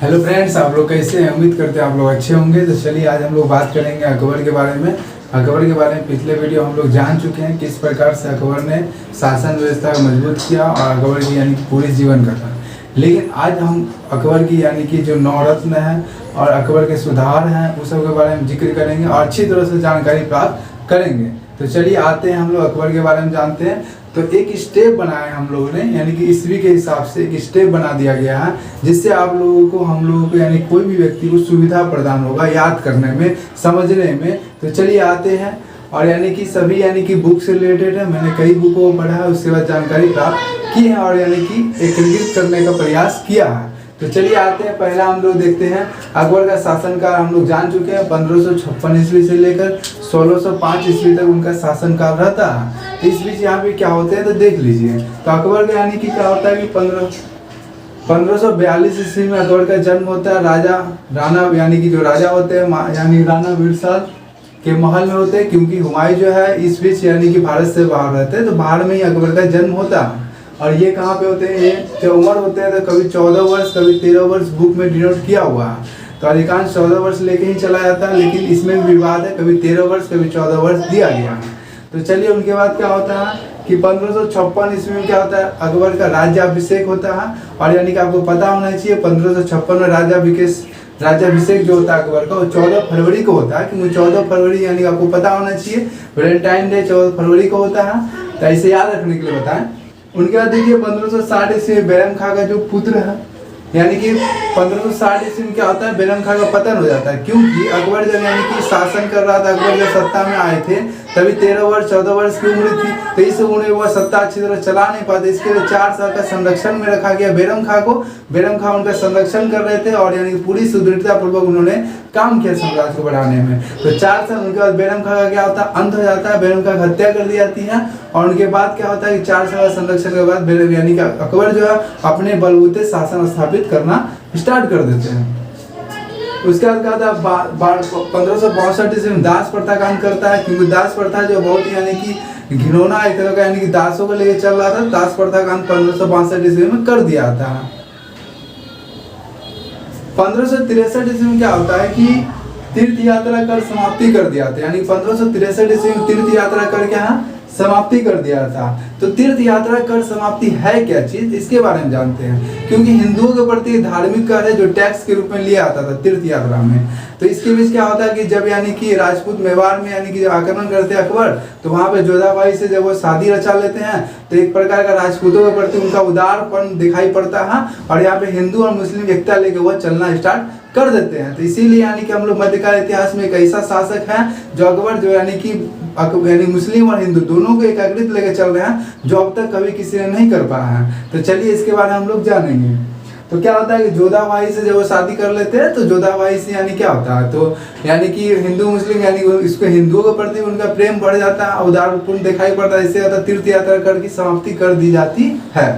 Hello friends, आप लोग कैसे हैं? उम्मीद करते हैं आप लोग अच्छे होंगे। तो चलिए आज हम लोग बात करेंगे अकबर के बारे में। अकबर के बारे में पिछले वीडियो हम लोग जान चुके हैं किस प्रकार से अकबर ने शासन व्यवस्था को मजबूत किया और अकबर की यानी कि पूरी जीवन कथा। लेकिन आज हम अकबर की यानी कि जो नवरत्न है और अकबर के सुधार हैं उस सब के बारे में जिक्र करेंगे और अच्छी तरह से जानकारी प्राप्त करेंगे। तो चलिए आते हैं हम लोग अकबर के बारे में जानते हैं। तो एक स्टेप बनाया हम लोगों ने, यानी कि ईस्वी के हिसाब से एक स्टेप बना दिया गया है जिससे आप लोगों को, हम लोगों को यानी कोई भी व्यक्ति को सुविधा प्रदान होगा याद करने में, समझने में। तो चलिए आते हैं और यानी कि सभी यानी कि बुक से रिलेटेड है। मैंने कई बुकों को पढ़ा है, उसके बाद जानकारी प्राप्त की है और यानी कि एकीकृत करने का प्रयास किया है। तो चलिए आते हैं, पहला हम लोग देखते हैं अकबर का शासनकाल। हम लोग जान चुके हैं 1556 ईस्वी से लेकर 1605 ईस्वी तक उनका शासनकाल रहता है। तो इस बीच यहाँ पे क्या होते हैं तो देख लीजिए। तो अकबर का यानी कि क्या होता है कि 1542 ईस्वी में अकबर का जन्म होता है। राणा यानी कि जो राजा होते हैं यानी राणा बिरसाल के महल में होते हैं, क्योंकि हुमायूं जो है इस बीच यानी कि भारत से बाहर रहते हैं, तो बाहर में ही अकबर का जन्म होता है। और ये कहाँ पे होते हैं, ये जो उम्र होते हैं तो कभी 14 वर्ष कभी 13 वर्ष बुक में डिनोट किया हुआ है। तो अधिकांश 14 वर्ष लेके ही चला जाता है, लेकिन इसमें भी विवाद है, कभी 13 वर्ष कभी 14 वर्ष दिया गया है। तो चलिए उनके बाद क्या होता है कि 1556 ईस्वी में क्या होता है, अकबर का राज्याभिषेक होता है। और यानी कि आपको पता होना चाहिए 1556 में राज्याभिषेक जो होता है अकबर का, वो 14 फरवरी को होता है। क्योंकि 14 फरवरी यानी आपको पता होना चाहिए वैलेंटाइन डे 14 फरवरी को होता है। तो ऐसे याद रखने के लिए बताएं। उनके बाद देखिए 1560 ईस्वी में बैरम खां का जो पुत्र है, यानी कि 1560 ईस्वी में क्या होता है, बैरम खां का पतन हो जाता है। क्योंकि अकबर जब यानी कि शासन कर रहा था, अकबर जब सत्ता में आए थे तभी 13 वर्ष 14 वर्ष की उम्र थी। तो इस उम्र में वह सत्ता अच्छी तरह चला नहीं पाते, इसके लिए 4 साल का संरक्षण में रखा गया बैरम खां को। बैरम खां उनका संरक्षण कर रहे थे और यानी कि पूरी सुदृढ़ता पूर्वक उन्होंने काम किया साम्राज्य को बढ़ाने में। तो 4 साल उनके बाद बैरम खां का क्या होता है, अंत हो जाता है, बैरम खां की हत्या कर दी जाती है। और उनके बाद क्या होता है कि 4 साल संरक्षण के बाद यानी कि अकबर जो है अपने बलबूते शासन स्थापित करना स्टार्ट कर देते हैं। उसके बाद क्या होता है 1562 ईस्वी में दास प्रथा का अंत करता है। क्योंकि दास प्रथा जो बहुत ही यानी कि घिनौना एक तरह का यानी कि दासों को लेकर चल रहा था, दास प्रथा का अंत 1562 ईस्वी में कर दिया था। 1563 ईस्वी में क्या होता है कि तीर्थ यात्रा कर समाप्ति कर दिया था। यानी 1563 ईस्वी में तीर्थ यात्रा कर क्या है, समाप्ति कर दिया था। तो तीर्थ यात्रा कर समाप्ति है क्या चीज, इसके बारे में जानते हैं। क्योंकि हिंदुओं के प्रति धार्मिक कर है जो टैक्स के रूप में लिया आता था तीर्थ यात्रा में। तो इसके बीच क्या होता है कि जब यानी कि राजपूत मेवाड़ में यानी कि आक्रमण करते हैं अकबर, तो वहां पे जोधाबाई से जब वो शादी रचा लेते हैं तो एक प्रकार का राजपूतों के प्रति उनका उदारपन दिखाई पड़ता है और यहाँ पे हिंदू और मुस्लिम एकता लेके वो चलना स्टार्ट कर देते हैं। तो इसीलिए यानी कि हम लोग मध्यकाल इतिहास में एक ऐसा शासक है जो अकबर जो यानी कि मुस्लिम और हिंदू दोनों को एकीकृत लेके चल रहे हैं, जो अब तक कभी किसी ने नहीं कर पाया है। तो चलिए इसके बारे में हम लोग जानेंगे। तो क्या होता है कि जोधाबाई से जब वो शादी कर लेते हैं तो जोधाबाई से यानी क्या होता है, तो यानी कि हिंदू मुस्लिम यानी इसको हिंदुओं के प्रति उनका प्रेम बढ़ जाता है, उदारपूर्ण दिखाई पड़ता है। इससे ज्यादा तीर्थ यात्रा करके समाप्ति कर दी जाती है।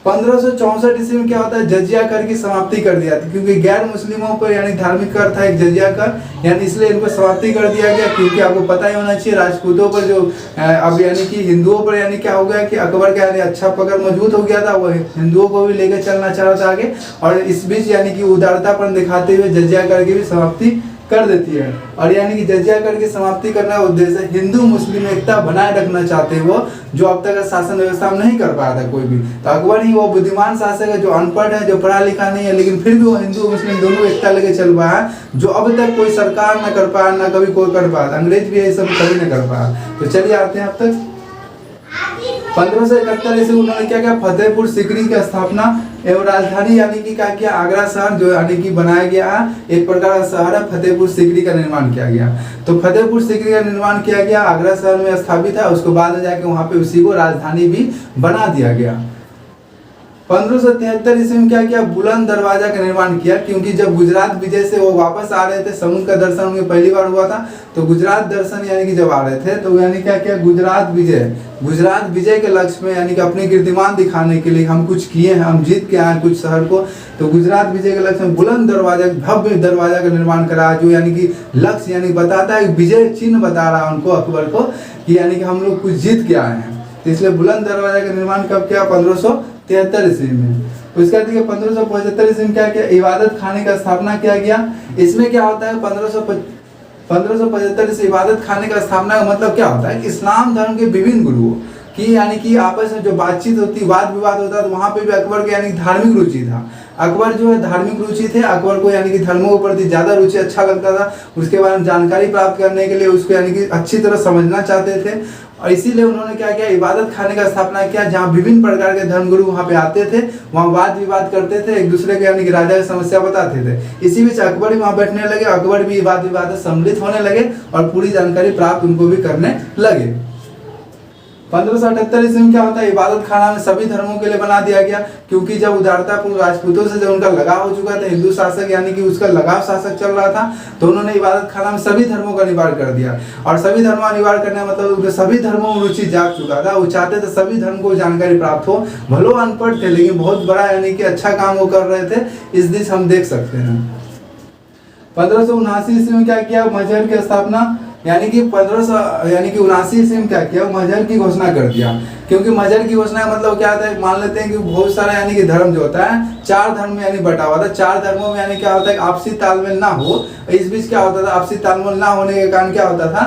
1564 ईस्वी में क्या होता है, जजिया कर की समाप्ति कर दिया था। क्योंकि गैर मुस्लिमों पर यानी धार्मिक कर था एक जजिया कर, यानी इसलिए इनको समाप्ति कर दिया गया। क्योंकि आपको पता ही होना चाहिए राजपूतों पर जो अब यानी कि हिंदुओं पर यानी क्या हो गया कि अकबर का यानी अच्छा पकड़ मजबूत हो गया था, वो हिंदुओं को भी लेकर चलना चाह रहा था आगे। और इस बीच यानी कि उदारतापन दिखाते हुए जजिया कर की भी समाप्ति कर देती है। और यानी कि जजिया कर की समाप्ति करने का उद्देश्य हिंदू मुस्लिम एकता बनाए रखना चाहते हैं, वो जो अब तक शासन व्यवस्था में नहीं कर पाया था कोई भी। तो अकबर ही वो बुद्धिमान शासक है जो अनपढ़ है, जो पढ़ा लिखा नहीं है, लेकिन फिर भी वो हिंदू मुस्लिम दोनों एकता लेके चल पाया है, जो अब तक कोई सरकार न कर पाया, ना कभी कोई कर पाया। अंग्रेज भी ये सब कभी नहीं कर पाया। तो चलिए आते हैं अब तक 1571 ईस्वी उन्होंने क्या किया, फतेहपुर सीकरी की स्थापना एवं राजधानी यानी कि क्या किया, आगरा शहर जो यानी कि बनाया गया है, एक प्रकार का शहर है, फतेहपुर सीकरी का निर्माण किया गया। तो फतेहपुर सीकरी का निर्माण किया गया, आगरा शहर में स्थापित है। उसके बाद में जाके वहां पे उसी को राजधानी भी बना दिया गया। 1573 ईस्वी में क्या किया, बुलंद दरवाजा का निर्माण किया। क्योंकि जब गुजरात विजय से वो वापस आ रहे थे, समुद्र का दर्शन उन्हें पहली बार हुआ था, तो गुजरात दर्शन यानी कि जब आ रहे थे तो यानी क्या किया, गुजरात विजय के लक्ष्य में यानी कि अपने कीर्तिमान दिखाने के लिए हम कुछ किए हैं, हम जीत के आए कुछ शहर को। तो गुजरात विजय के लक्ष्य में बुलंद दरवाजा, भव्य दरवाजा का निर्माण करा, जो यानी कि लक्ष्य यानी बताता है, विजय चिन्ह बता रहा है उनको, अकबर को, कि यानी कि हम लोग कुछ जीत के आए हैं। तो इसलिए बुलंद दरवाजा का निर्माण कब किया, 1573 ईस्वी में। उसके बाद देखिए 1575 ईस्वी में क्या किया, इबादत खाने का स्थापना किया गया। इसमें क्या होता है 1575 से इबादत खाने का स्थापना का मतलब क्या होता है, इस्लाम धर्म के विभिन्न गुरुओं की यानी कि आपस में जो बातचीत होती, वाद विवाद होता, तो वहाँ पे भी अकबर के यानी धार्मिक रुचि था। अकबर जो है धार्मिक रुचि थे, अकबर को यानी कि धर्मों के प्रति ज़्यादा रुचि अच्छा लगता था, उसके बारे में जानकारी प्राप्त करने के लिए उसको यानी कि अच्छी तरह समझना चाहते थे, और इसीलिए उन्होंने क्या किया, इबादत खाने का स्थापना किया, जहाँ विभिन्न प्रकार के धर्मगुरु वहाँ पे आते थे, वहाँ वाद विवाद करते थे, एक दूसरे के यानी कि राजा की समस्या बताते थे। इसी बीच अकबर भी वहाँ बैठने लगे, अकबर भी वाद विवाद में सम्मिलित होने लगे और पूरी जानकारी प्राप्त उनको भी करने लगे। 1578 ईस्वी में क्या होता है, इबादत खाना में सभी धर्मों के लिए बना दिया गया, क्योंकि जब उदारतापूर्ण राजपूतों से जब उनका लगाव हो चुका था, हिंदू शासक यानी कि उसका लगाव शासक चल रहा था, तो उन्होंने इबादत खाना में सभी धर्मों का निवारण कर दिया। और सभी धर्मों का निवारण करने का मतलब सभी धर्मों में रुचि जाग चुका था, वो चाहते थे सभी धर्म को जानकारी प्राप्त हो, भलो अनपढ़ थे लेकिन बहुत बड़ा यानी कि अच्छा काम वो कर रहे थे, इस दिश हम देख सकते हैं। 1579 ईस्वी में क्या किया, मजहर की स्थापना, यानी कि 79 ईस्वी में क्या किया, मजहर की घोषणा कर दिया। क्योंकि मजहर की घोषणा का मतलब क्या होता है, मान लेते हैं कि बहुत सारा यानी कि धर्म जो होता है 4 धर्म में यानी बटा हुआ था, 4 धर्मों में यानी क्या होता है आपसी तालमेल ना हो। इस बीच क्या होता था, आपसी तालमेल ना होने के कारण क्या होता था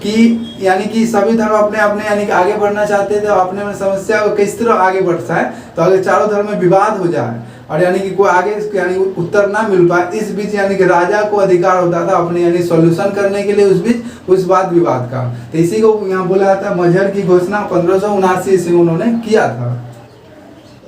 कि यानी कि सभी धर्म अपने अपने यानी कि आगे बढ़ना चाहते थे, और अपने समस्या को किस तरह आगे बढ़ता है, तो अगर चारों धर्म में विवाद हो जाए और यानी कि कोई आगे यानी उत्तर ना मिल पाए, इस बीच यानी कि राजा को अधिकार होता था अपने यानी सॉल्यूशन करने के लिए उस बीच उस वाद विवाद का। तो इसी को यहाँ बोला जाता है मजहर की घोषणा 1579 ईस्वी में उन्होंने किया था।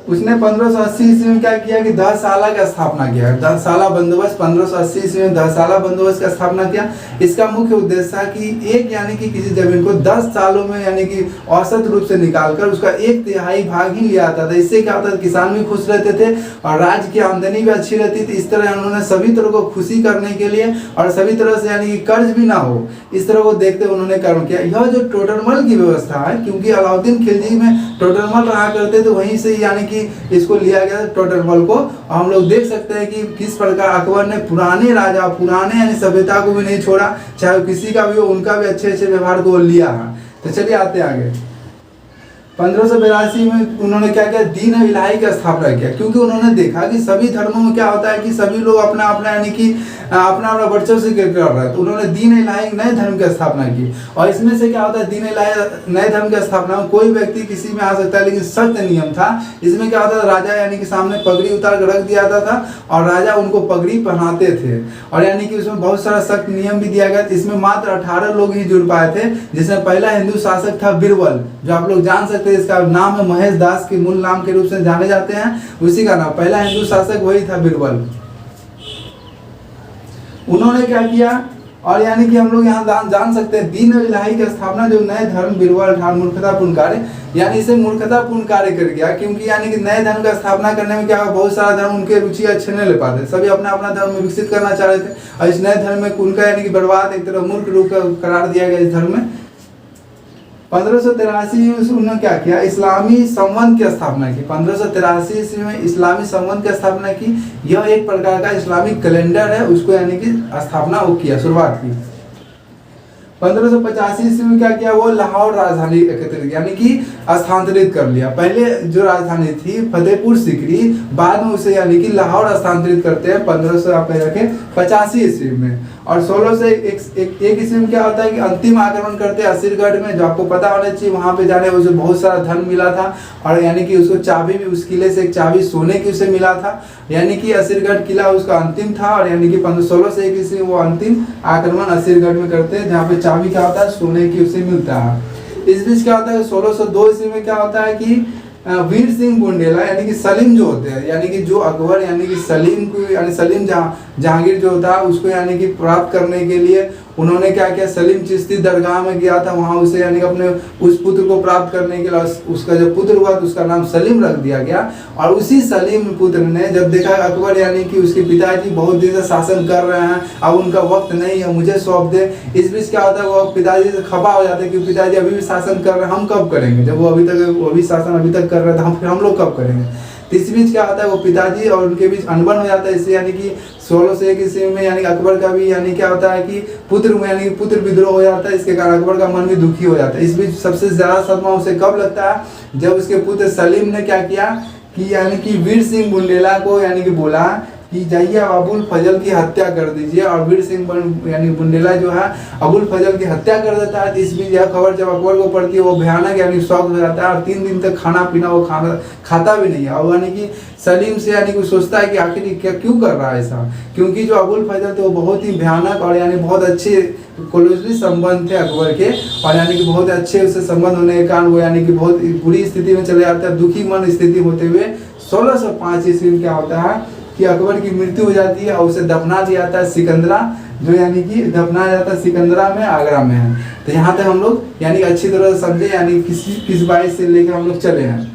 उसने 1580 ईस्वी में क्या किया कि 10 साला का स्थापना किया, 10 साला बंदोबस्त, 1580 ईस्वी में 10 साला बंदोबस्त का स्थापना किया। इसका मुख्य उद्देश्य था कि एक यानी कि किसी जमीन को 10 सालों में यानी कि औसत रूप से निकालकर उसका 1/3 भाग ही लिया जाता था। इससे क्या होता था, किसान भी खुश रहते थे और राज्य की आमदनी भी अच्छी रहती थी। इस तरह उन्होंने सभी तरह को खुशी करने के लिए और सभी तरह से यानी कि कर्ज भी ना हो, इस तरह को देखते उन्होंने कर्म किया। यह जो टोटरमल की व्यवस्था है, क्योंकि अलाउद्दीन खिलजी में टोटरमल रहा करते थे, वहीं से यानी कि इसको लिया गया टोटरमल को। हम लोग देख सकते हैं कि किस प्रकार अकबर ने पुराने राजा, पुराने यानी सभ्यता को भी नहीं छोड़ा, चाहे किसी का भी हो, उनका भी अच्छे अच्छे व्यवहार को लिया है। तो चलिए आते आगे। 1582 में उन्होंने क्या किया, दीन इलाही का स्थापना किया, क्योंकि उन्होंने देखा कि सभी धर्मों में क्या होता है कि सभी लोग अपना अपना यानी कि अपना अपना वर्चस्व कर रहा है। तो उन्होंने दीन इलाही नए धर्म की स्थापना की, और इसमें से क्या होता है, दीन इलाही नए धर्म की स्थापना में कोई व्यक्ति किसी में आ सकता है, लेकिन सख्त नियम था। इसमें क्या होता था, राजा यानी कि सामने पगड़ी उतार कर रख दिया जाता था और राजा उनको पगड़ी पहनाते थे, और यानी कि उसमें बहुत सारा सख्त नियम भी दिया गया। इसमें मात्र 18 लोग ही जुड़ पाए थे, जिसमें पहला हिंदू शासक था बीरबल, जो आप लोग जान सकते हैं, इसका नाम है महेश दास के मूल नाम के रूप से जाने जाते हैं, उसी का नाम, पहला हिंदू शासक वही था बीरबल। उन्होंने क्या किया, और यानी कि हम लोग यहाँ जान सकते हैं दीन इलाही की स्थापना, जो नए धर्म बीरबल ठान मूर्खतापूर्ण कार्य, यानी इसे मूर्खतापूर्ण कार्य कर गया, क्योंकि यानी कि नए धर्म का स्थापना करने में क्या, बहुत सारा धर्म उनके रुचि अच्छे नहीं ले पाते, सभी अपना अपना धर्म विकसित करना चाह रहे थे, और इस नए धर्म में उनका यानी कि बर्बाद, एक तरह मूर्ख रूप का करार दिया गया इस धर्म में। 1583 में उन्होंने क्या किया, इस्लामी संवत की स्थापना की। 1583 ईस्वी में इस्लामी संवत की स्थापना की। यह एक प्रकार का इस्लामिक कैलेंडर है, उसको यानी कि स्थापना वो किया, शुरुआत की। 1585 ईस्वी में क्या किया, वो लाहौर राजधानी एकत्रित यानी कि स्थानांतरित कर लिया। पहले जो राजधानी थी फतेहपुर सीकरी, बाद में उसे यानी कि लाहौर स्थानांतरित करते हैं 1585 ईस्वी में। और 1601 ईस्वी में क्या होता है कि अंतिम आक्रमण करते हैं असीरगढ़ में, जो आपको पता होना चाहिए, वहां पे जाने उसे बहुत सारा धन मिला था, और यानी कि उसको चाबी भी, उस किले से एक चाबी सोने की उसे मिला था, यानी कि असीरगढ़ किला उसका अंतिम था। और यानी कि 1601 ईस्वी वो अंतिम आक्रमण असीरगढ़ में करते हैं, जहाँ पे चाबी क्या होता है, सोने की उसे मिलता है। इस बीच क्या होता है, 1602 ईस्वी में क्या होता है कि वीर सिंह बुंडेला यानी कि सलीम जो होते हैं, यानी कि जो अकबर यानी कि सलीम को, यानी सलीम जहांगीर जो होता है उसको यानी कि प्राप्त करने के लिए उन्होंने क्या किया, सलीम चिश्ती दरगाह में गया था, वहां उसे यानी कि अपने उस पुत्र को प्राप्त करने के लिए उसका जो पुत्र हुआ तो उसका नाम सलीम रख दिया गया। और उसी सलीम पुत्र ने जब देखा अकबर यानी कि उसके पिताजी बहुत दिन से शासन कर रहे हैं, अब उनका वक्त नहीं है, मुझे सौंप दे। इस बीच क्या होता है, वो पिताजी से खफा हो जाते हैं कि पिताजी अभी भी शासन कर रहे हैं, हम कब करेंगे, जब वो अभी शासन अभी तक कर रहे थे, फिर हम लोग कब करेंगे। तो इस बीच क्या होता है, वो पिताजी और उनके बीच अनबन हो जाता है। इससे यानी कि 1601 ईस्वी में यानी अकबर का भी यानी क्या होता है कि पुत्र में यानी पुत्र विद्रोह हो जाता है, इसके कारण अकबर का मन भी दुखी हो जाता है। इस बीच सबसे ज्यादा सदमा उसे कब लगता है, जब उसके पुत्र सलीम ने क्या किया कि यानी कि वीर सिंह बुंदेला को यानी कि बोला कि जाइए आप अबुल फजल की हत्या कर दीजिए, और वीर सिंह यानी बुंदेला जो है अबुल फजल की हत्या कर देता है। इस बीच यह खबर जब अकबर को पड़ती है वो भयानक यानी शौक हो जाता है, और 3 दिन तक खाना पीना वो खाता भी नहीं है। और यानी कि सलीम से यानी कि सोचता है कि आखिर क्या क्यों कर रहा है ऐसा, क्योंकि जो अबुल फजल थे वो बहुत ही भयानक और यानी बहुत अच्छे क्लोजली संबंध थे अकबर के, और यानी कि बहुत अच्छे उससे संबंध होने के कारण वो यानी कि बहुत बुरी स्थिति में चले जाता है। दुखी मन स्थिति होते हुए 1605 ईस्वी में क्या होता है कि अकबर की मृत्यु हो जाती है, और उसे दफना दिया जाता है सिकंदरा, जो यानी कि दफनाया जाता है सिकंदरा में, आगरा में है। तो यहाँ तक हम लोग यानी अच्छी तरह से समझे, यानी किस बात से लेकर हम लोग चले हैं,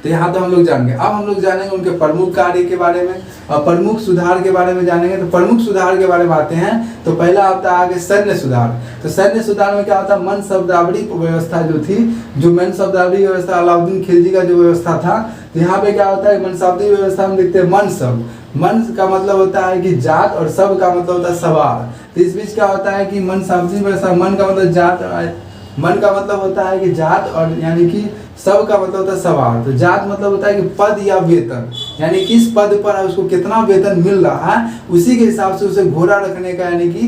तो यहाँ तो हम लोग जानेंगे। अब हम लोग जानेंगे उनके प्रमुख कार्य के बारे में और प्रमुख सुधार के बारे में जानेंगे। तो प्रमुख सुधार के बारे में आते हैं तो पहला आता है आगे सैन्य सुधार। तो सैन्य सुधार में क्या होता है, मन शब्दावली व्यवस्था जो थी, जो मन शब्दावली व्यवस्था अलाउद्दीन खिलजी का जो व्यवस्था था, तो यहाँ पे क्या होता है मन शब्दावली व्यवस्था में देखते हैं मन शब्द। मन का मतलब होता है कि जात और सब का मतलब होता है सवार। तो इस बीच क्या होता है कि मन शब्दावली व्यवस्था, मन का मतलब जात, मन का मतलब होता है कि जात, और यानी कि सब का मतलब होता है सवार। तो जात मतलब होता है कि पद या वेतन, यानी किस पद पर है उसको कितना वेतन मिल रहा है, उसी के हिसाब से उसे घोड़ा रखने का यानी कि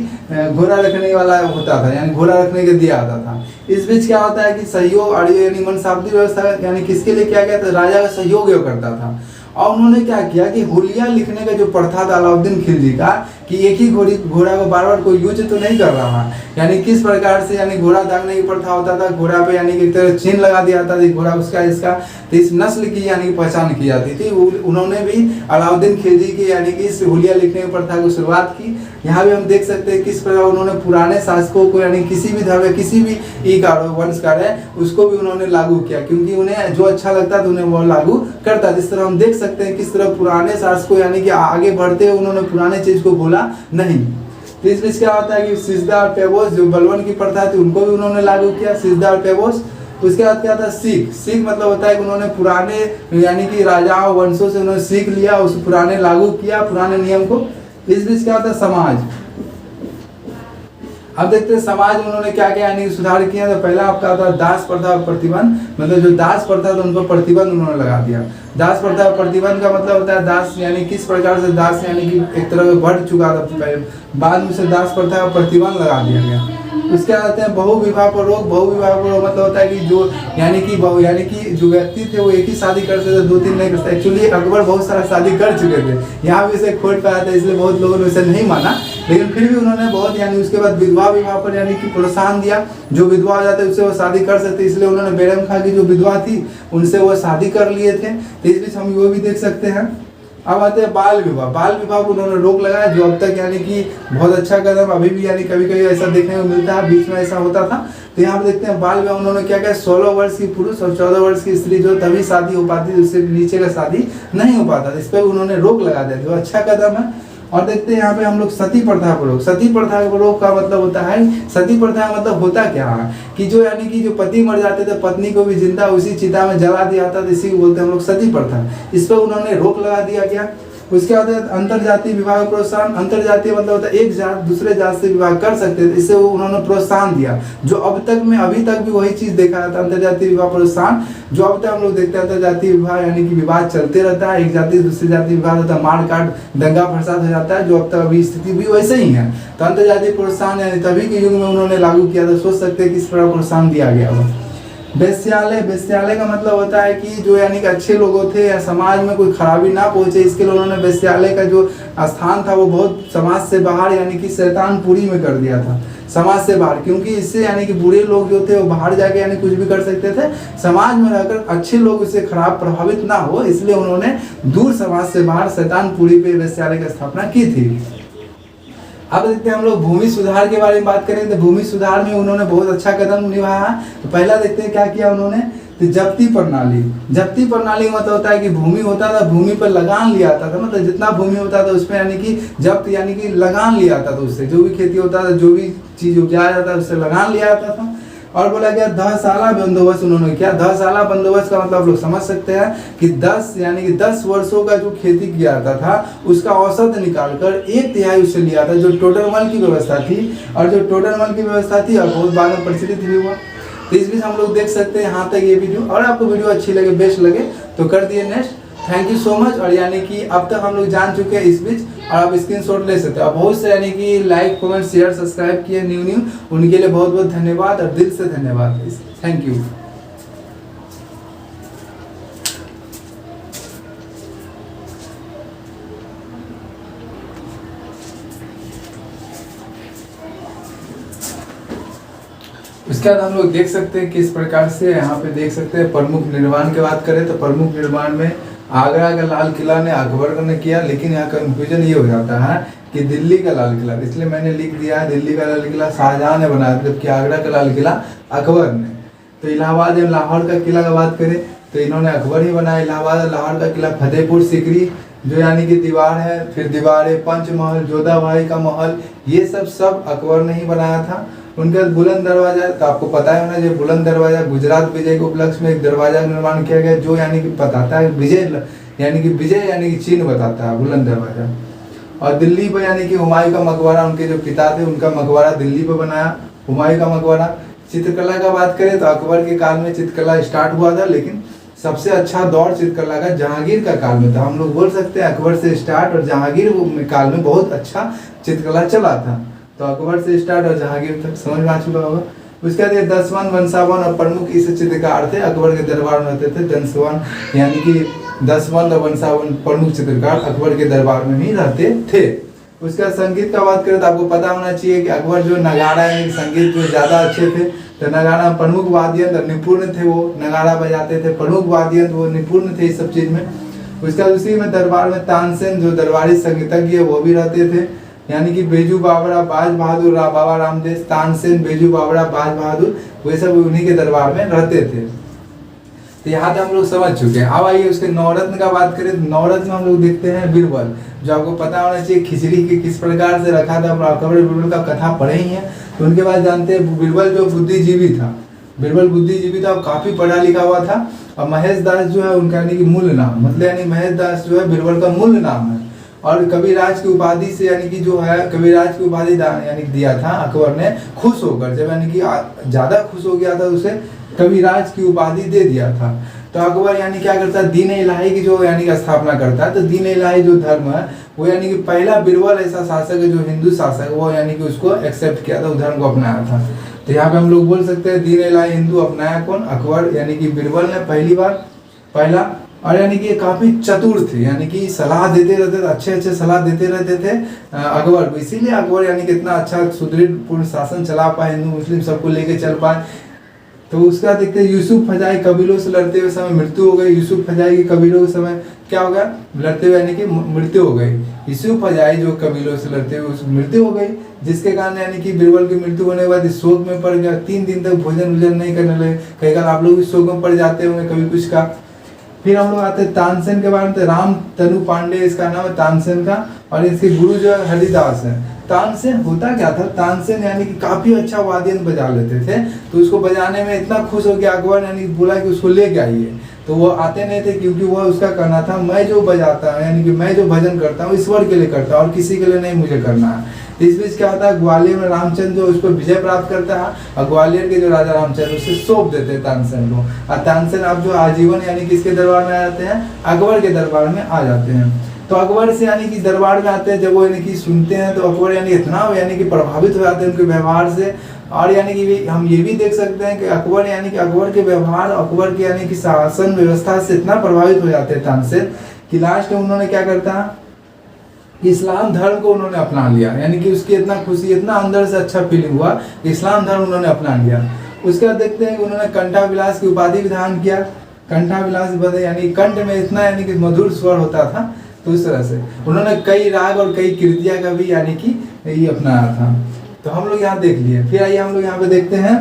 घोड़ा रखने वाला होता था, यानी घोड़ा रखने के दिया जाता था। इस बीच क्या होता है कि सहयोग और यानी मन शब्दावली व्यवस्था यानी किसके लिए किया गया, तो राजा का सहयोग करता था। और उन्होंने क्या किया कि हुलिया लिखने का जो प्रथा था अलाउद्दीन खिलजी का, कि एक ही घोड़ा को बार बार कोई यूज तो नहीं कर रहा है, यानी किस प्रकार से यानी घोड़ा दागने की प्रथा होता था, घोड़ा पे यानी कि एक तरह चिन्ह लगा दिया था घोड़ा उसका इसका, तो इस नस्ल की यानी कि पहचान की जाती थी। उन्होंने भी अलाउद्दीन खिलजी की यानी कि इस हुलिया लिखने की प्रथा की शुरुआत की। यहाँ भी हम देख सकते हैं किस प्रकार उन्होंने पुराने शासकों को यानी किसी भी धर्म किसी भी वंशकार है उसको भी उन्होंने लागू किया, क्योंकि उन्हें जो अच्छा लगता था उन्हें वो लागू करता। जिस तरह हम देख सकते हैं किस तरह पुराने शासकों यानी कि आगे बढ़ते हुए उन्होंने पुराने चीज को बोला नहीं। तो इस बीच क्या होता है कि सिजदा और पेबोस जो बलवन की प्रथा थी उनको भी उन्होंने लागू किया, सिजदा और पेबोस। उसके बाद क्या था सीख। सीख मतलब होता है कि उन्होंने पुराने यानी कि राजाओं वंशों से उन्होंने सीख लिया, उस पुराने लागू किया पुराने नियम को। इस बीच क्या होता है समाज। अब देखते हैं समाज में उन्होंने क्या क्या यानी सुधार किया। तो पहला आपका आता है दास प्रथा प्रतिबंध, मतलब जो दास प्रथा था उन पर प्रतिबंध उन्होंने लगा दिया। दास प्रथा प्रतिबंध का मतलब होता है दास यानी किस प्रकार से दास यानी कि एक तरह से बढ़ चुका था, बाद में से दास प्रथा का प्रतिबंध लगा दिया गया। उसके आते हैं बहु विवाह पर रोक। बहु विवाह पर रोक मतलब होता है कि जो यानी कि जो व्यक्ति थे वो एक ही शादी करते थे, 2-3 नहीं करते। एक्चुअली अकबर बहुत सारा शादी कर चुके थे, यहाँ भी इसे खोट पाया था, इसलिए बहुत लोगों ने इसे नहीं माना, लेकिन फिर भी उन्होंने बहुत यानी उसके बाद विधवा विवाह पर यानी कि प्रोत्साहन दिया। जो विधवा हो जाते उससे वो शादी कर सकते, इसलिए उन्होंने बेगम खां की जो विधवा थी उनसे वो शादी कर लिए थे। तो इस बीच हम वो भी देख सकते हैं। अब आते हैं बाल विवाह। बाल विवाह को उन्होंने रोक लगाया, जो अब तक यानी कि बहुत अच्छा कदम, अभी भी यानी कभी कभी ऐसा देखने को मिलता है, बीच में ऐसा होता था। तो यहाँ पे देखते हैं बाल विवाह उन्होंने क्या किया, 16 वर्ष की पुरुष और 14 वर्ष की स्त्री जो तभी शादी हो पाती थी, उससे नीचे का शादी नहीं हो पाता, इस पर उन्होंने रोक लगा दिया, जो अच्छा कदम है। और देखते हैं यहाँ पे हम लोग सती प्रथा पर रोक। सती प्रथा पर रोक का मतलब होता है, सती प्रथा का मतलब होता क्या है कि जो यानी कि जो पति मर जाते थे पत्नी को भी जिंदा उसी चिता में जला दिया था, इसी को बोलते हैं हम लोग सती प्रथा। इस पर उन्होंने रोक लगा दिया गया। उसके बाद अंतरजातीय विवाह का प्रोत्साहन। अंतरजातीय मतलब होता है एक जात दूसरे जात से विवाह कर सकते थे, इससे उन्होंने प्रोत्साहन दिया, जो अभी तक भी वही चीज देखा जाता है, अंतरजातीय विवाह प्रोत्साहन। जो अब तक हम लोग देखते हैं अंतरजातीय विवाह यानी कि विवाद चलते रहता है, एक जाति दूसरी जाति विवाद होता है, मार काट दंगा फसाद हो जाता है, जो अब तक अभी स्थिति भी वैसे ही है। तो अंतरजातीय प्रोत्साहन यानी तभी के युग में उन्होंने लागू किया था। सोच सकते हैं किस प्रकार प्रोत्साहन दिया गया हो। वैश्यालय। वैश्यालय का मतलब होता है कि जो यानी कि अच्छे लोगों थे या समाज में कोई खराबी ना पहुंचे, इसके लिए उन्होंने वैश्यालय का जो स्थान था वो बहुत समाज से बाहर यानी कि शैतानपुरी में कर दिया था, समाज से बाहर, क्योंकि इससे यानी कि बुरे लोग जो थे वो बाहर जाके यानी कुछ भी कर सकते थे, समाज में रहकर अच्छे लोग इससे खराब प्रभावित ना हो, इसलिए उन्होंने दूर समाज से बाहर शैतानपुरी पे वैश्यालय की स्थापना की थी। अब देखते हैं हम लोग भूमि सुधार के बारे में बात करें तो भूमि सुधार में उन्होंने बहुत अच्छा कदम निभाया। तो पहला देखते हैं क्या किया उन्होंने, तो जब्ती प्रणाली। जब्ती प्रणाली का मतलब होता है कि भूमि होता था, भूमि पर लगान लिया जाता था, मतलब जितना भूमि होता था उसमें यानी कि जब्त यानी कि लगान लिया जाता था, उससे जो भी खेती होता था जो भी चीज उपजाया जाता था उससे लगान लिया जाता था। और बोला गया 10 साला बंदोबस्त उन्होंने किया। 10 साला बंदोबस्त का मतलब लोग समझ सकते हैं कि 10 यानी कि 10 वर्षों का जो खेती किया जाता था उसका औसत निकालकर 1/3 उससे लिया था, जो टोटल मल की व्यवस्था थी। और जो टोटल मल की व्यवस्था थी और बहुत बाद में प्रचलित भी हुआ। तो इस बीच हम लोग देख सकते हैं यहाँ तक ये वीडियो। और आपको वीडियो अच्छी लगे, बेस्ट लगे तो कर दिए next. Thank you so much. और यानी कि अब तक हम लोग जान चुके हैं इस बीच, और आप स्क्रीनशॉट ले सकते हो। अब बहुत से यानी कि लाइक, कमेंट, शेयर, सब्सक्राइब किए न्यू, उनके लिए बहुत बहुत धन्यवाद और दिल से धन्यवाद। Thank you. उसके बाद हम लोग देख सकते हैं किस प्रकार से यहाँ पे देख सकते हैं प्रमुख निर्माण की बात करें तो प्रमुख निर्माण में आगरा का लाल किला ने अकबर ने किया, लेकिन यहाँ कंफ्यूजन ये हो जाता है कि दिल्ली का लाल किला, इसलिए मैंने लिख दिया है दिल्ली का लाल किला शाहजहां ने बनाया, जबकि आगरा का लाल किला अकबर ने। तो इलाहाबाद या लाहौर का किला की बात करें तो इन्होंने अकबर ही बनाया इलाहाबाद लाहौर का किला। फतेहपुर सीकरी जो यानी कि दीवार है, फिर दीवारें, पंचमहल, जोधाबाई का महल, ये सब अकबर ने ही बनाया था। उनके बाद बुलंद दरवाजा, तो आपको पता है ना, जो बुलंद दरवाजा गुजरात विजय के उपलक्ष्य में एक दरवाजा का निर्माण किया गया, जो यानी कि बताता है विजय यानी कि चिन्ह बताता है बुलंद दरवाजा। और दिल्ली पर यानी कि हुमायूं का मकबरा, उनके जो पिता थे उनका मकबरा दिल्ली पर बनाया, हुमायूं का मकबरा। चित्रकला का बात करें तो अकबर के काल में चित्रकला स्टार्ट हुआ था, लेकिन सबसे अच्छा दौर चित्रकला का जहांगीर का काल में था। हम लोग बोल सकते हैं अकबर से स्टार्ट और जहांगीर काल में बहुत अच्छा चित्रकला चला था। तो अकबर से स्टार्ट और जहांगीर तक समझ में आ चुका होगा। उसके बाद दसवान, वंशावन और प्रमुख इस चित्रकार थे, अकबर के दरबार में रहते थे। दसवान यानी कि दसवान और वंशावन प्रमुख चित्रकार अकबर के दरबार में ही रहते थे। उसका संगीत का बात करें तो आपको पता होना चाहिए कि अकबर जो नगाड़ा यानी संगीत में ज़्यादा अच्छे थे। तो नगाड़ा प्रमुख वाद्य यंत्र निपुण थे, वो नगाड़ा बजाते थे, प्रमुख वाद्य यंत्र वो निपुण थे इस सब चीज़ में। उसका उसी में दरबार में तानसेन जो दरबारी संगीतज्ञ है वो भी रहते थे, यानी कि बेजू बावरा, बाज बहादुर, बाबा रामदेव, तानसेन, बेजू बावरा, बाज बहादुर, वे सब उन्हीं के दरबार में रहते थे। तो यहाँ तक हम लोग समझ चुके हैं। अब आइए उसके नवरत्न का बात करें तो नवरत्न में हम लोग देखते हैं बीरबल, जो आपको पता होना चाहिए खिचड़ी के किस प्रकार से रखा था। अकबर बीरबल का कथा पढ़े ही है, तो उनके बाद जानते हैं बीरबल जो बुद्धिजीवी था, बीरबल बुद्धिजीवी था, काफी पढ़ा लिखा हुआ था। और महेश दास जो है उनका यानी कि मूल नाम, मतलब यानी महेश दास जो है बीरबल का मूल नाम है। और कविराज की उपाधि से यानी कि जो है कविराज की उपाधि यानी दिया था अकबर ने खुश होकर, जब यानी कि ज्यादा खुश हो गया था उसे कविराज की उपाधि दे दिया था। तो अकबर यानी क्या करता है, दीन इलाही की जो यानी कि स्थापना करता है। तो दीन इलाही जो धर्म है वो यानी कि पहला बीरबल ऐसा शासक है जो हिंदू शासक वो यानी कि उसको एक्सेप्ट किया था, उस धर्म को अपनाया था। तो यहाँ पे हम लोग बोल सकते हैं दीन इलाही हिंदू अपनाया कौन, अकबर यानी कि बीरबल ने पहला। और यानी कि काफी चतुर थे, यानी कि सलाह देते रहते थे, अच्छे सलाह देते रहते थे अकबर को। इसीलिए अकबर यानी कि इतना अच्छा सुदृढ़ पूर्ण शासन चला पाए, हिंदू मुस्लिम सबको लेके चल पाए। तो उसका देखते हैं यूसुफ फजाई कबीलों से लड़ते हुए समय मृत्यु हो गई। यूसुफ फजाई की कबीलों के समय क्या हो गया, लड़ते हुए यानी कि मृत्यु हो गई। यूसुफ फजाई जो कबीलों से लड़ते हुए उसकी मृत्यु हो गई, जिसके कारण यानी कि बीरबल की मृत्यु होने के बाद शोक में पड़ गया। 3 दिन तक भोजन नहीं करने लगे। कई बार आप लोग भी शोक में पड़ जाते होंगे कभी कुछ का। फिर हम लोग आते हैं तानसेन के बारे में। तो राम तनु पांडे इसका नाम है तानसेन का, और इसके गुरु जो है हरिदास है। तानसेन होता क्या था, तानसेन यानी कि काफी अच्छा वाद्य यंत्र बजा लेते थे। तो उसको बजाने में इतना खुश हो गया अकबर यानी बोला कि उसको लेके आइए। तो वो आते नहीं थे, क्योंकि वह उसका कहना था मैं जो बजाता हूँ यानी कि मैं जो भजन करता हूँ ईश्वर के लिए करता हूँ और किसी के लिए नहीं मुझे करना है। तो इस बीच क्या होता है, ग्वालियर में रामचंद्र जो उस पर विजय प्राप्त करता है, और ग्वालियर के जो राजा रामचंद्र उसे सौंप देते हैं तानसेन को। और तानसेन अब जो आजीवन यानी किसके दरबार में आ जाते हैं, अकबर के दरबार में आ जाते हैं। तो अकबर से यानी कि दरबार में आते हैं, जब वो यानी कि सुनते हैं तो अकबर यानी इतना यानी कि प्रभावित हो जाते हैं उनके व्यवहार से। और यानी कि हम ये भी देख सकते हैं कि अकबर यानी कि अकबर के व्यवहार, अकबर के यानी कि शासन व्यवस्था से इतना प्रभावित हो जाते हैं तानसेन कि लास्ट में उन्होंने क्या करता है, इस्लाम धर्म को उन्होंने अपना लिया। यानी कि उसकी इतना खुशी, इतना अंदर से अच्छा फीलिंग हुआ, इस्लाम धर्म उन्होंने अपना लिया। उसके बाद देखते हैं कि उन्होंने कंठा विलास की उपाधि भी धारण किया। कंठा विलास यानी कंठ में इतना यानी कि मधुर स्वर होता था, तो इस तरह से उन्होंने कई राग और कई कृतियां का भी यानी कि ये अपनाया था। तो हम लोग यहाँ देख लिए। फिर आइए हम लोग यहाँ पे देखते हैं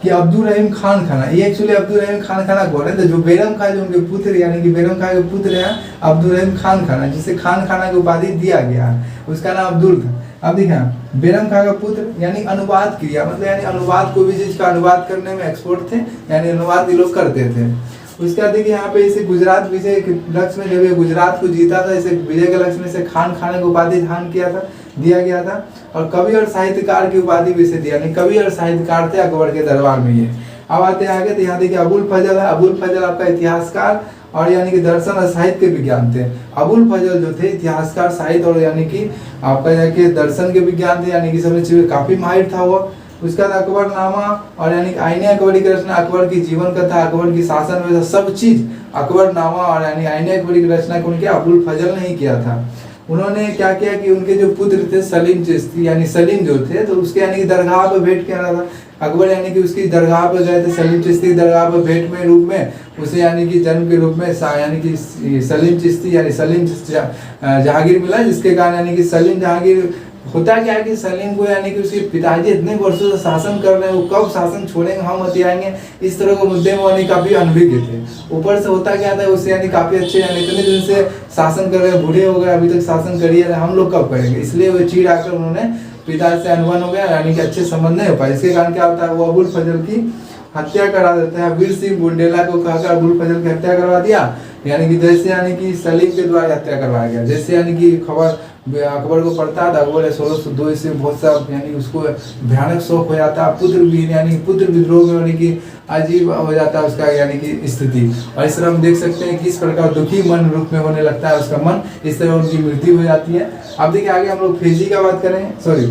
कि अब्दुल रहीम खान खाना, ये एक्चुअली अब्दुल रहीम खान खाना कौन है, तो जो बैरम खान जो उनके पुत्र यानी कि बैरम खान के पुत्र हैं अब्दुल रहीम खान खाना, जिसे खान खाना की उपाधि दिया गया है, उसका नाम अब्दुल था। अब देखिए बैरम खान का पुत्र यानी अनुवाद किया, मतलब यानी अनुवाद कोई भी चीज का अनुवाद करने में एक्सपर्ट थे, यानी अनुवाद ये लोग करते थे। उसके बाद देखिए यहाँ पे इसे गुजरात विजय के लक्ष्य में जब ये गुजरात को जीता था, इसे विजय के लक्ष्य में से खान खाना की उपाधि धारण दिया गया था। और कवि और साहित्यकार की उपाधि भी इसे दिया, यानी कवि और साहित्यकार थे अकबर के दरबार में ये। अब आते हैं आगे, तो यहाँ देखिए अबुल फजल है। अबुल फजल आपका इतिहासकार और यानी कि दर्शन और साहित्य के विज्ञान थे। अबुल फजल जो थे इतिहासकार, साहित्य और यानी कि आपका जाके दर्शन के विज्ञान थे, यानी कि सब चीज़ें काफ़ी माहिर था वो। उसके बाद अकबरनामा और यानी आईने अकबरी की रचना, अकबर की जीवन कथा, अकबर की शासन व्यवस्था, सब चीज़ अकबरनामा और यानी आईने अकबरी की रचना कौन किया? अबुल फजल ने ही किया था। उन्होंने क्या किया कि उनके जो पुत्र थे सलीम चिश्ती, यानी सलीम जो थे, तो उसके यानी कि दरगाह पर भेंट किया था। अकबर यानी कि उसकी दरगाह पर गए थे, सलीम चिश्ती की दरगाह पर भेंट में रूप में उसे यानी कि जन्म के रूप में यानी कि सलीम चिश्ती यानी सलीम जहांगीर मिला, जिसके कारण यानी कि सलीम जहांगीर। होता क्या है कि सलीम को यानी कि उसके पिताजी इतने वर्षों से शासन कर रहे हैं, वो कब शासन छोड़ेंगे, हम आएंगे, इस तरह के मुद्दे में यानी काफी अनभिज्ञ थे। ऊपर से होता क्या था, उससे यानी काफी अच्छे यानी इतने दिन से शासन कर रहे हैं, बूढ़े हो गए, अभी तक शासन करिए, हम लोग कब करेंगे, इसलिए वो चिढ़ आकर उन्होंने पिता से अनबन हो गया, यानी कि अच्छे संबंध नहीं हो पाए। इसके कारण क्या होता है, वो अबुल फजल की हत्या करा देते हैं। वीर सिंह बुंडेला को कहकर अबुल फजल की हत्या करवा दिया, यानी कि जैसे यानी कि सलीम के द्वारा हत्या करवाया गया। जैसे यानी कि खबर अकबर को पड़ता है, अकबर 1602 से बहुत सा यानी उसको भयानक शौक हो जाता है, पुत्र भी यानी पुत्र विद्रोह में यानी कि अजीब हो जाता है उसका यानी कि स्थिति। और इस तरह हम देख सकते हैं किस प्रकार दुखी मन रूप में होने लगता है उसका मन, इस तरह उनकी मृत्यु हो जाती है। अब देखिए आगे हम लोग फेजी का बात करें, सॉरी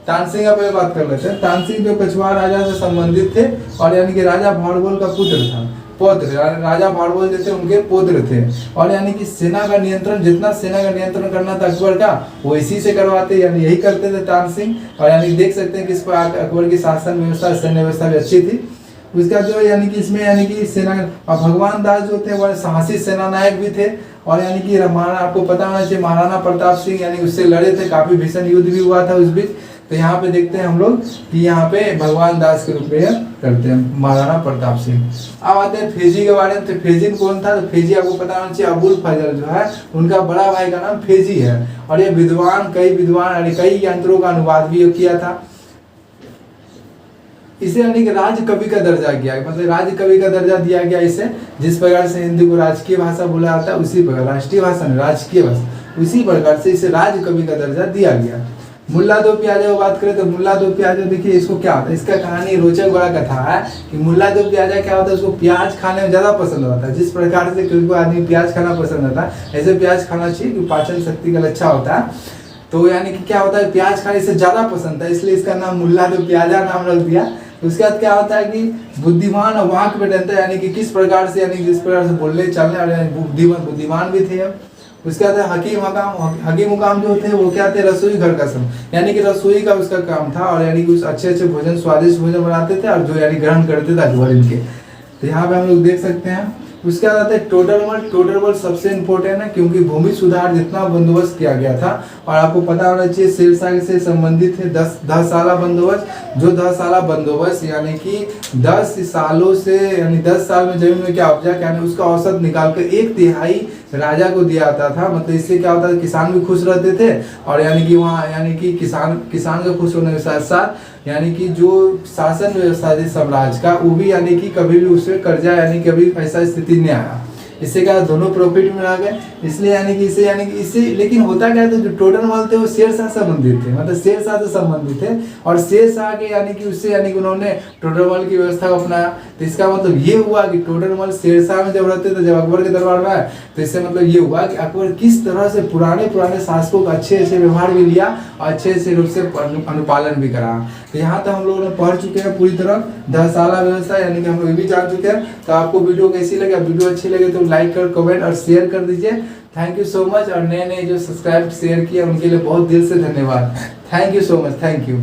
तानसेन का पहले बात कर लेते हैं। तानसेन जो कछवार राजा से संबंधित थे और यानी कि राजा भाड़बोल का पुत्र था, पौत्र, राजा भाड़बोल जो थे उनके पौत्र थे। और यानी कि सेना का नियंत्रण, जितना सेना का नियंत्रण करना था अकबर का, वो इसी से करवाते, यानी यही करते थे तानसेन। और यानी देख सकते हैं कि इस पर अकबर की शासन व्यवस्था, सैन्य व्यवस्था भी अच्छी थी। उसका जो यानी कि इसमें यानी कि सेना और भगवान दास जो थे वो साहसी सेना नायक भी थे। और यानी कि महाराणा, आपको पता होना चाहिए, महाराणा प्रताप सिंह यानी उससे लड़े थे, काफी भीषण युद्ध भी हुआ था उस बीच। तो यहाँ पे देखते हैं हम लोग कि यहाँ पे भगवान दास के रूप में करते हैं महाराणा प्रताप सिंह। अब आते हैं फेजी के बारे में। तो फेजी कौन था? तो फेजी आपको पता होना चाहिए, अबुल फजल जो है उनका बड़ा भाई का नाम फेजी है। और ये विद्वान, कई यंत्रों का अनुवाद भी किया था। इसे यानी कि राज कवि का दर्जा किया, मतलब राज कवि का दर्जा दिया गया इसे। जिस प्रकार से हिंदी को राजकीय भाषा बोला जाता है, उसी प्रकार राष्ट्रीय भाषा नहीं, राजकीय भाषा, उसी प्रकार से इसे राज कवि का दर्जा दिया गया। मुल्ला दो प्याजा बात करें तो मुल्ला दो प्याजा, देखिए इसको क्या होता है, इसका कहानी रोचक बड़ा कथा है कि मुल्ला दो प्याजा क्या होता है, उसको प्याज खाने में ज्यादा पसंद होता है। जिस प्रकार से कोई आदमी प्याज खाना पसंद होता है, ऐसे प्याज खाना चाहिए कि पाचन शक्ति का अच्छा होता है। तो यानी कि क्या होता है, प्याज खाने से ज्यादा पसंद है, इसलिए इसका नाम मुल्ला दो प्याजा नाम रख दिया। उसके बाद क्या होता है कि बुद्धिमान और वाक पे डरता है, यानी कि किस प्रकार से, यानी जिस प्रकार से बोलने चलने और बुद्धिमान भी थे। उसके बाद हकीम हुकाम जो थे वो क्या थे, रसोई घर का सब, यानी कि रसोई का उसका काम था। और यानी कि उस अच्छे अच्छे भोजन, स्वादिष्ट भोजन बनाते थे और जो यानी ग्रहण करते थे अकबर इनके। तो यहाँ पे हम लोग देख सकते हैं। उसके बाद आता है टोटरमल। टोटरमल सबसे इम्पोर्टेंट है क्योंकि भूमि सुधार जितना बंदोबस्त किया गया था, और आपको पता होना चाहिए शेरशाह से संबंधित है 10 साला बंदोबस्त। जो 10 साला बंदोबस्त यानी कि 10 सालों से, यानी 10 साल में जमीन में क्या उपजा, यानी उसका औसत निकाल कर 1/3 राजा को दिया जाता था। मतलब इससे क्या होता है, किसान भी खुश रहते थे और यानी कि वहाँ यानी कि किसान का खुश होने के साथ साथ यानी कि जो शासन व्यवस्था थी साम्राज्य का, वो भी यानी कि कभी भी उससे कर्जा यानी कभी ऐसा स्थिति नहीं आया। इससे क्या दोनों प्रॉफिट में आ गए, इसलिए यानी कि इससे लेकिन होता क्या था, जो टोटरमल थे वो शेरशाह से संबंधित थे, मतलब शेरशाह से संबंधित थे। और शेरशाह के यानी कि उससे यानी कि उन्होंने टोटरमल की व्यवस्था को अपनाया। तो इसका मतलब ये हुआ कि टोटरमल शेरशाह में जब रहते थे, जब अकबर के दरबार में आए, तो इससे मतलब ये हुआ कि अकबर किस तरह से पुराने शासकों का अच्छे व्यवहार भी लिया और अच्छे रूप से अनुपालन भी करा। तो यहाँ तक हम लोगों ने पढ़ चुके हैं पूरी तरह 10 साला व्यवस्था, यानी कि हम लोग ये भी जान चुके हैं। तो आपको वीडियो कैसी लगे, वीडियो अच्छी लगे तो लाइक कर, कमेंट और शेयर कर दीजिए। Thank you so much. और नए जो सब्सक्राइब शेयर किए उनके लिए बहुत दिल से धन्यवाद। Thank you so much, thank you.